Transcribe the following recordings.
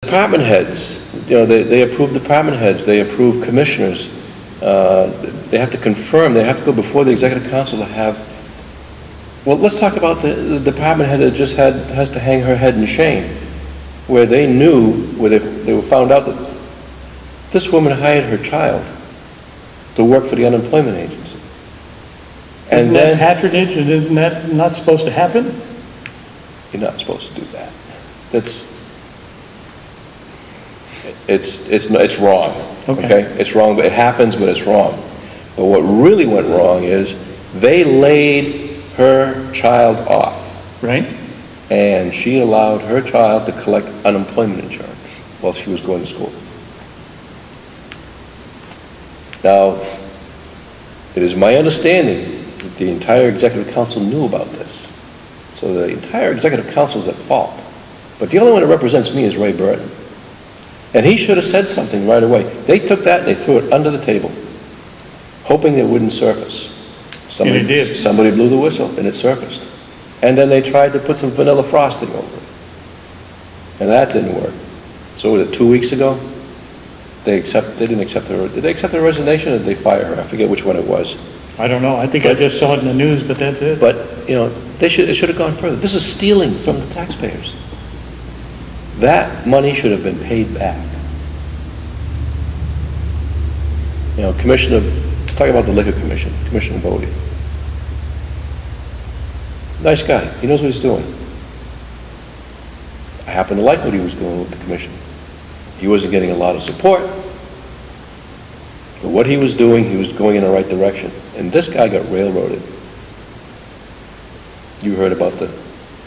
department heads, they approve department heads, they approve commissioners. They have to confirm, they have to go before the executive council to have, well, let's talk about the department head that just has to hang her head in shame, where they knew, where they found out that this woman hired her child to work for the unemployment agency. Isn't that patronage, and isn't that not supposed to happen? You're not supposed to do that. It's wrong. Okay? It's wrong, but it happens, but it's wrong. But what really went wrong is they laid her child off. Right. And she allowed her child to collect unemployment insurance while she was going to school. Now, it is my understanding that the entire executive council knew about this. So the entire executive council is at fault. But the only one that represents me is Ray Burton. And he should have said something right away. They took that and they threw it under the table, hoping it wouldn't surface. And it did. Somebody blew the whistle and it surfaced. And then they tried to put some vanilla frosting over it. And that didn't work. So was it 2 weeks ago? They didn't accept her. Did they accept her resignation or did they fire her? I forget which one it was. I don't know. I think I just saw it in the news, but that's it. But, it should have gone further. This is stealing from the taxpayers. That money should have been paid back. Talk about the Liquor Commission, Commissioner Bodie. Nice guy. He knows what he's doing. I happen to like what he was doing with the commission. He wasn't getting a lot of support, but what he was doing, he was going in the right direction. And this guy got railroaded. You heard about the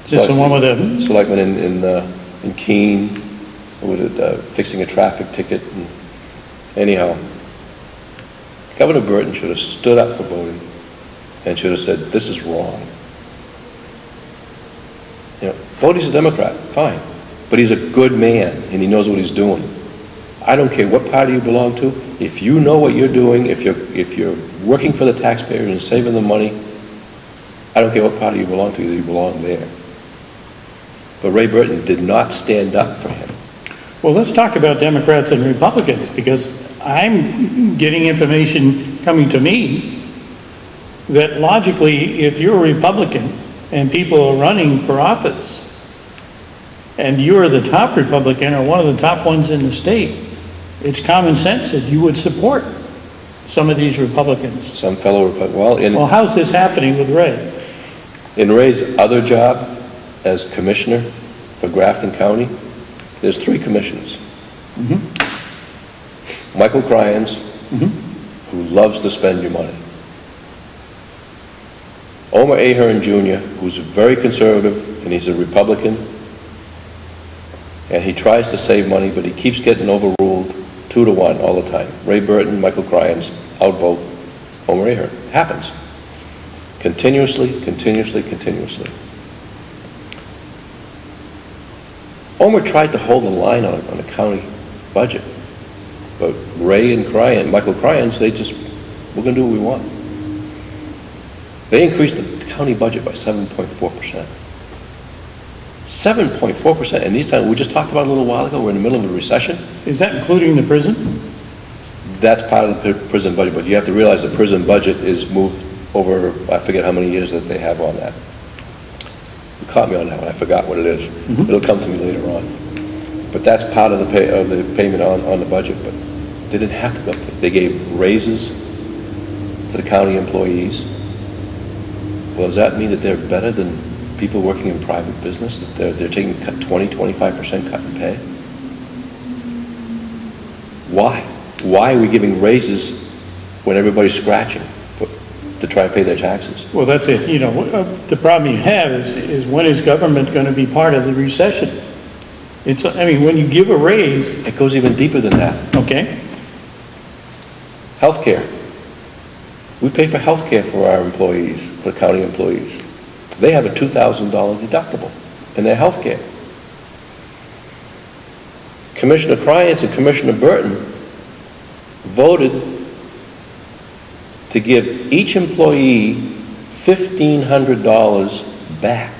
selectman in Keene, with fixing a traffic ticket. And anyhow, Governor Burton should have stood up for Bodie and should have said, this is wrong. Bodie's a Democrat, fine. But he's a good man and he knows what he's doing. I don't care what party you belong to. If you know what you're doing, if you're working for the taxpayers and saving the money, I don't care what party you belong to, you belong there. But Ray Burton did not stand up for him. Well, let's talk about Democrats and Republicans, because I'm getting information coming to me that logically, if you're a Republican and people are running for office, and you're the top Republican or one of the top ones in the state, it's common sense that you would support some of these Republicans. Some fellow Republican. Well, how's this happening with Ray? In Ray's other job as commissioner for Grafton County, there's 3 commissioners. Michael Cryans, who loves to spend your money. Omer Ahern Jr., who's very conservative, and he's a Republican, and he tries to save money, but he keeps getting overruled 2-to-1 all the time. Ray Burton, Michael Cryans, outvote Omer Ahern. It happens. Continuously. Omer tried to hold the line on the county budget, but Ray and Michael Cryans, we're going to do what we want. They increased the county budget by 7.4%. 7.4%, and these times, we just talked about a little while ago, we're in the middle of a recession. Is that including the prison? That's part of the prison budget, but you have to realize the prison budget is moved over, I forget how many years that they have on that. You caught me on that one, I forgot what it is. It'll come to me later on. But that's part of the payment on the budget, but they didn't have to go. They gave raises to the county employees. Well, does that mean that they're better than people working in private business, that they're taking 20-25% cut in pay? Why? Why are we giving raises when everybody's scratching to try and pay their taxes? Well, that's it. The problem you have is when is government going to be part of the recession? When you give a raise... It goes even deeper than that. Okay. Healthcare. We pay for healthcare for our employees, for county employees. They have a $2,000 deductible in their health care. Commissioner Cryans and Commissioner Burton voted to give each employee $1,500 back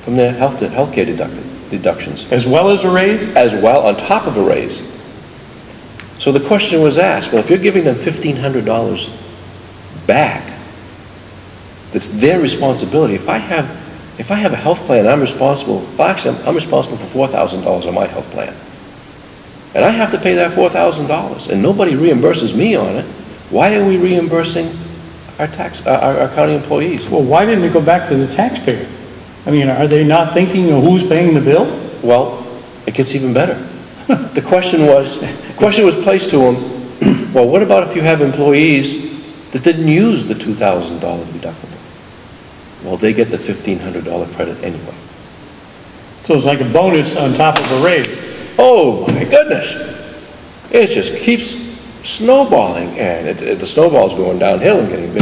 from their health care deducted. deductions, As well as a raise? as well on top of a raise. So the question was asked, well, if you're giving them $1,500 back, that's their responsibility. If I have a health plan, I'm responsible, well, actually, I'm responsible for $4,000 on my health plan. And I have to pay that $4,000, and nobody reimburses me on it. Why are we reimbursing our county employees? Well, why didn't it go back to the taxpayer? I mean, are they not thinking of who's paying the bill? Well, it gets even better. The question was placed to them, well, what about if you have employees that didn't use the $2,000 deductible? Well, they get the $1,500 credit anyway. So it's like a bonus on top of a raise. Oh, my goodness. It just keeps snowballing, and the snowball's going downhill and getting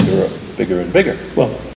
bigger and bigger. Well,